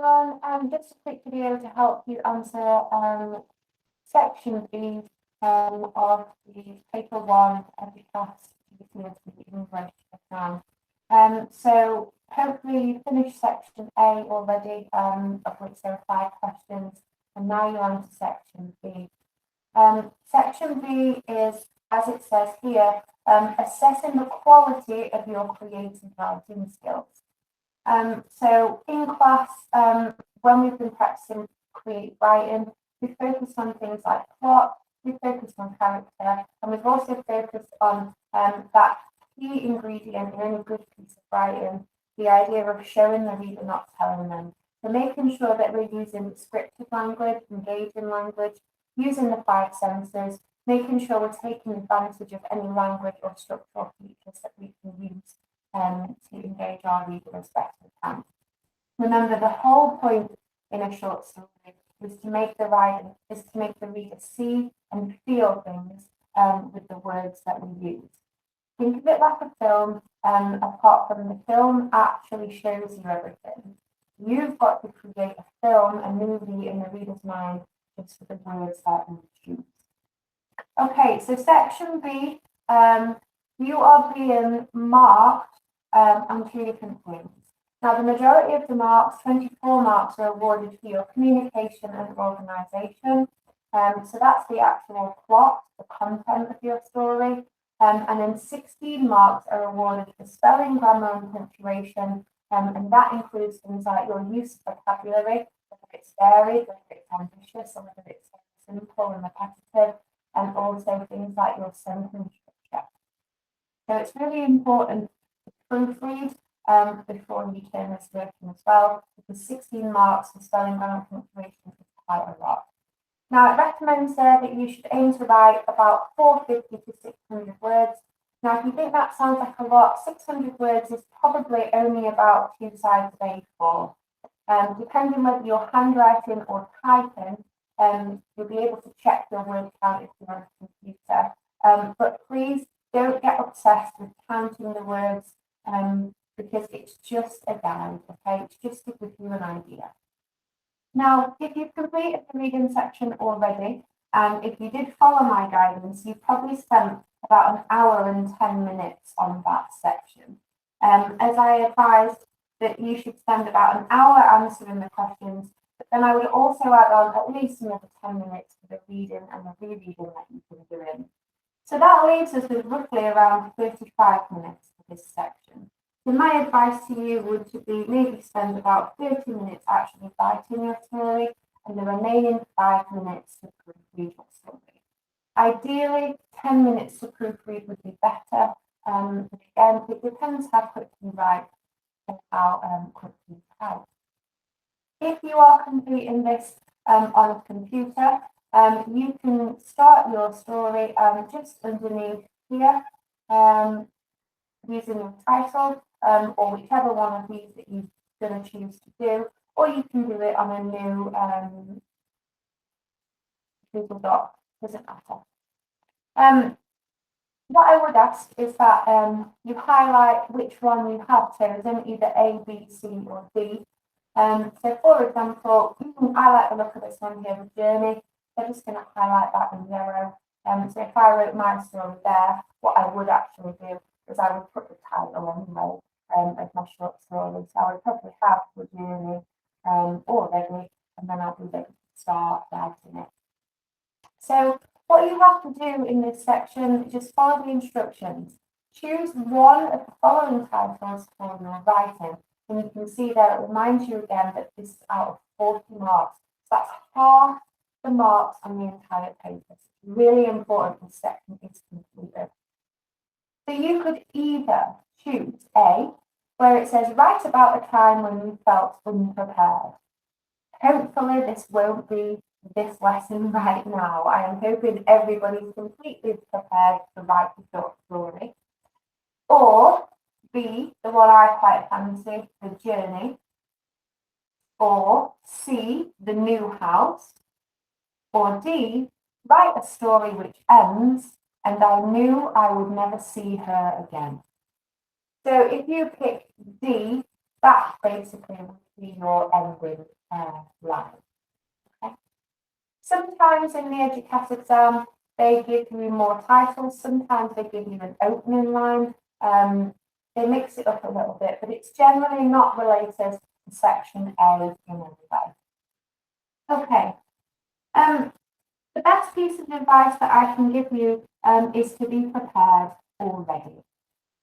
everyone. Just a quick video to help you answer section B of the paper 1 EDUQAS GCSE English exam. So hopefully you finished section A already, of which there are 5 questions, and now you're on to section B. Section B is, as it says here, assessing the quality of your creative writing skills. So in class, when we've been practicing creative writing, we focused on things like plot, we focused on character, and we've also focused on that key ingredient in any good piece of writing, the idea of showing the reader, not telling them. So making sure that we're using descriptive language, engaging language, using the 5 senses, making sure we're taking advantage of any language or structural features that we can use to engage our reader as best we can. Remember, the whole point in a short story is to make the reader see and feel things with the words that we use. Think of it like a film, apart from the film actually shows you everything. You've got to create a film, a movie in the reader's mind just for the words that you choose. Okay, so section B, you are being marked on 2 different things. Now, the majority of the marks, 24 marks, are awarded for your communication and organisation. So that's the actual plot, the content of your story. And then 16 marks are awarded for spelling, grammar, and punctuation. And that includes things like your use of vocabulary, whether it's varied, whether it's ambitious, or whether it's simple and repetitive, and also things like your sentence structure. So it's really important to proofread before you turn this work in as well, because 16 marks for spelling, grammar, and punctuation is quite a lot. Now, it recommends there that you should aim to write about 450 to 600 words. Now, if you think that sounds like a lot, 600 words is probably only about 2 sides of A4. Depending whether you're handwriting or typing, you'll be able to check your word count if you're on a computer. But please don't get obsessed with counting the words because it's just a guide, okay? It's just to give you an idea. Now, if you've completed the reading section already, and if you did follow my guidance, you probably spent about 1 hour and 10 minutes on that section. As I advised that you should spend about 1 hour answering the questions, but then I would also add on at least another 10 minutes for the reading and the rereading that you've been doing. So that leaves us with roughly around 35 minutes for this section. So my advice to you would be maybe spend about 30 minutes actually writing your story and the remaining 5 minutes to proofread your story. Ideally, 10 minutes to proofread would be better. But again, it depends how quick you write and how quick you type. If you are completing this on a computer, you can start your story just underneath here using your title or whichever one of these that you're going to choose to do, or you can do it on a new Google Doc, doesn't matter. What I would ask is that you highlight which one you have chosen, either A, B, C, or D. So, for example, I like the look of this one here, the journey. So I'm just going to highlight that in yellow. So if I wrote my story there, what I would actually do is I would put the title anyway of my short story. So I would probably have the journey already, and then I'll be ready to start writing it. So what you have to do in this section is just follow the instructions. Choose one of the following titles for your writing. And you can see there, it reminds you again that this is out of 40 marks. So that's half the marks on the entire paper. It's really important this section is completed. So you could either choose A, where it says, write about a time when you felt unprepared. Hopefully this won't be this lesson right now. I am hoping everybody's completely prepared to write the short story. Or B, the one I quite fancy, the journey. Or C, the new house. Or D, write a story which ends, and I knew I would never see her again. So if you pick D, that basically would be your ending line. Okay. Sometimes in the EDUQAS exam, they give you more titles. Sometimes they give you an opening line. They mix it up a little bit, but it's generally not related to section A in any way. Okay. The best piece of advice that I can give you is to be prepared already.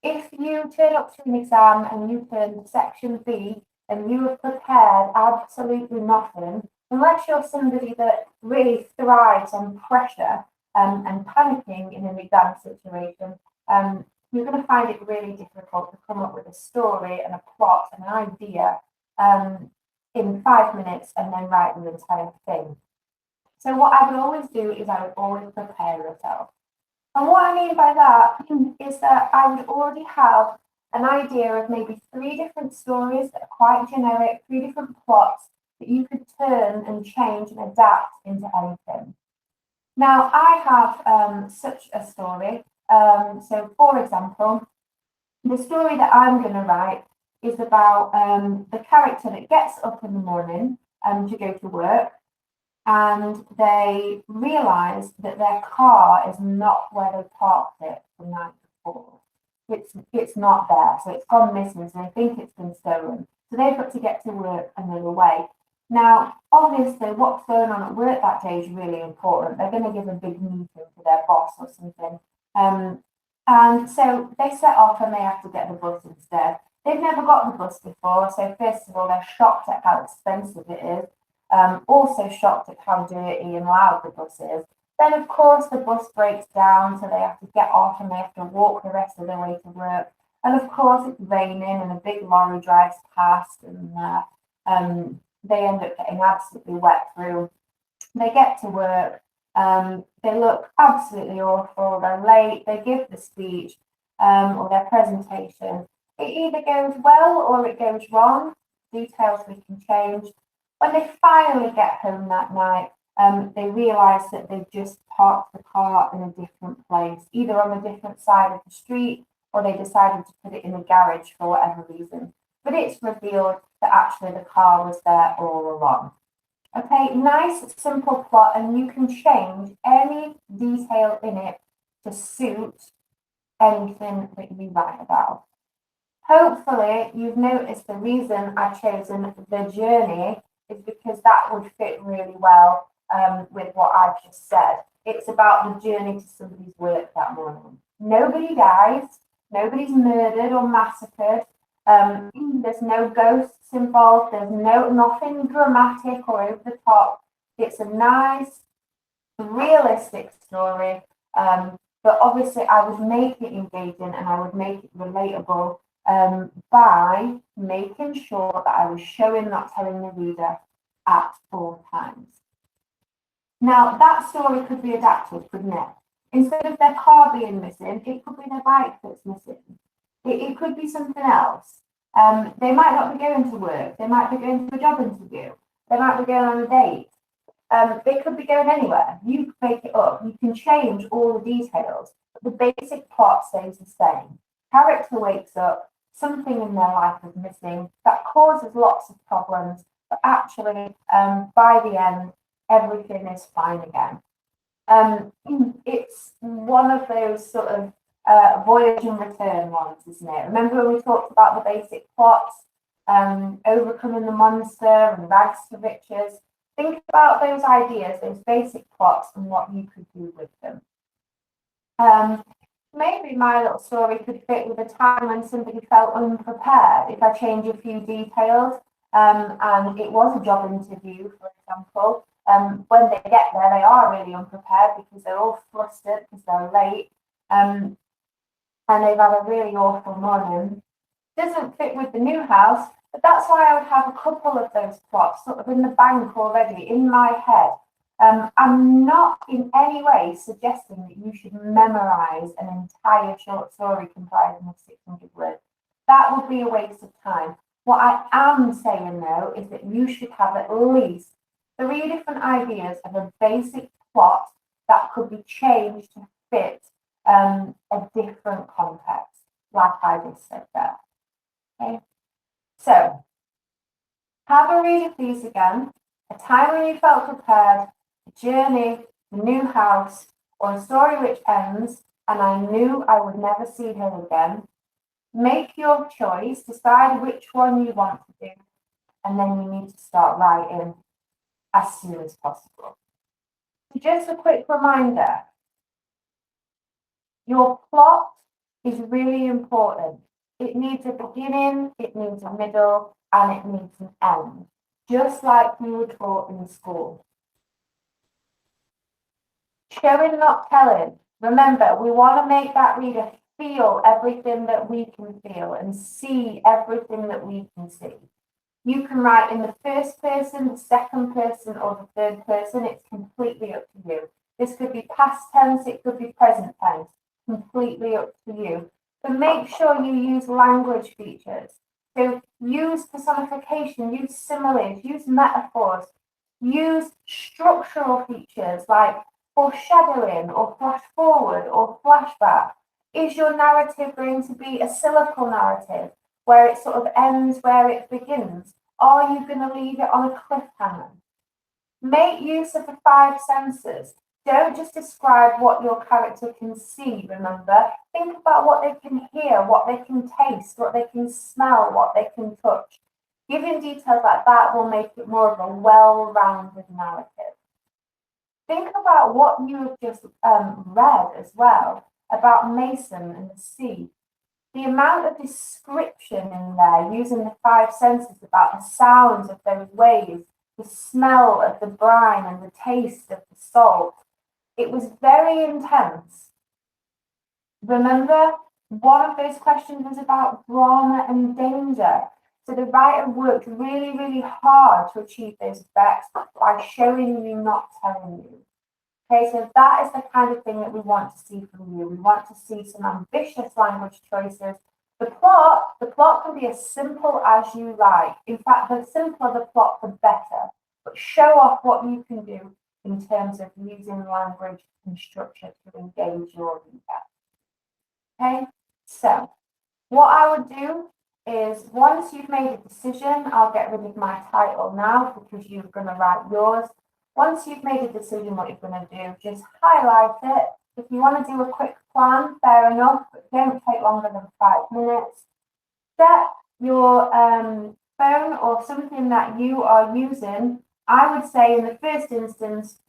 If you turn up to an exam and you turn to section B and you have prepared absolutely nothing, unless you're somebody that really thrives on pressure and panicking in an exam situation, you're going to find it really difficult to come up with a story and a plot and an idea in 5 minutes and then write the entire thing. So what I would always do is I would always prepare yourself. And what I mean by that is that I would already have an idea of maybe 3 different stories that are quite generic, 3 different plots that you could turn and change and adapt into anything. Now, I have such a story. So, for example, the story that I'm going to write is about the character that gets up in the morning to go to work, and they realise that their car is not where they parked it the night before. It's not there, so it's gone missing, so they think it's been stolen. So they've got to get to work and they're away. Now, obviously, what's going on at work that day is really important. They're going to give a big meeting to their boss or something. And so they set off and they have to get the bus instead. They've never got the bus before, so first of all, they're shocked at how expensive it is. Also shocked at how dirty and loud the bus is. Then, of course, the bus breaks down, so they have to get off and they have to walk the rest of the way to work. And of course, it's raining and a big lorry drives past, and they end up getting absolutely wet through. They get to work. They look absolutely awful. They're late. They give the speech or their presentation. It either goes well or it goes wrong. Details we can change. When they finally get home that night, they realise that they've just parked the car in a different place, either on a different side of the street or they decided to put it in a garage for whatever reason. But it's revealed that actually the car was there all along. Okay, nice, simple plot, and you can change any detail in it to suit anything that you write about. Hopefully, you've noticed the reason I've chosen the journey is because that would fit really well with what I've just said. It's about the journey to somebody's work that morning. Nobody dies, nobody's murdered or massacred. There's no ghosts involved. There's nothing dramatic or over the top. It's a nice, realistic story. But obviously, I would make it engaging and I would make it relatable by making sure that I was showing, not telling the reader at all times. Now, that story could be adapted, couldn't it? Instead of their car being missing, it could be their bike that's missing. It could be something else. They might not be going to work. They might be going to a job interview. They might be going on a date. They could be going anywhere. You make it up. You can change all the details, but the basic plot stays the same. Character wakes up, something in their life is missing. That causes lots of problems, but actually, by the end, everything is fine again. It's one of those sort of voyage and return ones, isn't it? Remember when we talked about the basic plots, overcoming the monster and rags to riches? Think about those ideas, those basic plots, and what you could do with them. Maybe my little story could fit with a time when somebody felt unprepared. If I change a few details, and it was a job interview, for example, when they get there, they are really unprepared because they're all flustered because they're late, and they've had a really awful morning. Doesn't fit with the new house, but that's why I would have a couple of those plots sort of in the bank already in my head. I'm not in any way suggesting that you should memorize an entire short story comprising of 600 words. That would be a waste of time. What I am saying, though, is that you should have at least 3 different ideas of a basic plot that could be changed to fit a different context, like I just said there. Okay, so Have a read of these again. A time when you felt prepared, a journey, the new house, or a story which ends, and I knew I would never see her again. Make your choice, decide which one you want to do, and then you need to start writing as soon as possible. So just a quick reminder, your plot is really important. It needs a beginning, it needs a middle, and it needs an end, just like we were taught in school. Showing, not telling. Remember, we want to make that reader feel everything that we can feel and see everything that we can see. You can write in the first person, the second person, or the third person. It's completely up to you. This could be past tense, it could be present tense. Completely up to you. But make sure you use language features. So use personification, use similes, use metaphors, use structural features like foreshadowing or flash forward or flashback. Is your narrative going to be a cyclical narrative where it sort of ends where it begins? Are you going to leave it on a cliffhanger? Make use of the five senses. Don't just describe what your character can see, remember. Think about what they can hear, what they can taste, what they can smell, what they can touch. Giving details like that will make it more of a well-rounded narrative. Think about what you have just read as well about Mason and the sea. The amount of description in there using the five senses about the sounds of those waves, the smell of the brine and the taste of the salt. It was very intense. Remember, one of those questions was about drama and danger. So the writer worked really, really hard to achieve those effects by showing you, not telling you. Okay, so that is the kind of thing that we want to see from you. We want to see some ambitious language choices. The plot can be as simple as you like. In fact, the simpler the plot, the better. But show off what you can do in terms of using language and structure to engage your reader. Okay, so what I would do is once you've made a decision, I'll get rid of my title now because you're going to write yours. Once you've made a decision what you're going to do, just highlight it. If you want to do a quick plan, fair enough, but don't take longer than 5 minutes. Set your phone or something that you are using, I would say in the first instance,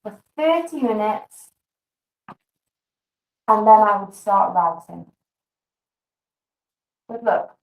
for 30 minutes, and then I would start writing. Good luck.